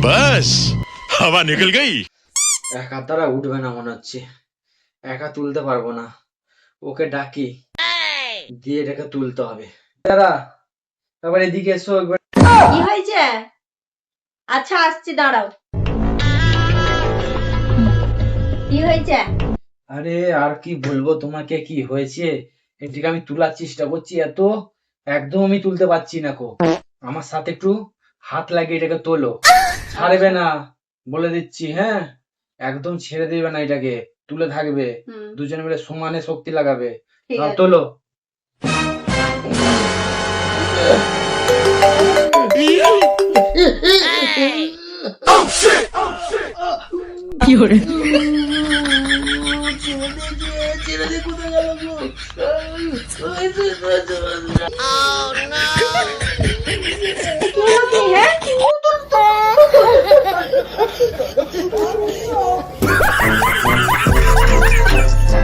बस हवा निकल गई। একা তারা উঠবে না মনে হচ্ছে, একা তুলতে পারবো না। ওকে ডাকি, দিয়ে এটাকে তুলতে হবে। তারা তারপর এদিকে এসো একবার। কি হয়েছে? আচ্ছা আসছি, দাঁড়াও। কি হয়েছে? আরে আর কি বলবো তোমাকে, কি হয়েছে? এটিকে আমি তোলার চেষ্টা করছি, একদম আমি তুলতে পারছি না কো। আমার সাথে একটু হাত লাগিয়ে এটাকে তোলো। ছাড়বে না, বলে দিচ্ছি, হ্যাঁ? একদম ছেড়ে দেবে না, এটাকে তুলে থাকবে। দুজনে মিলে সমানে শক্তি লাগাবে। ঠিক নাও, আছে। তোলো।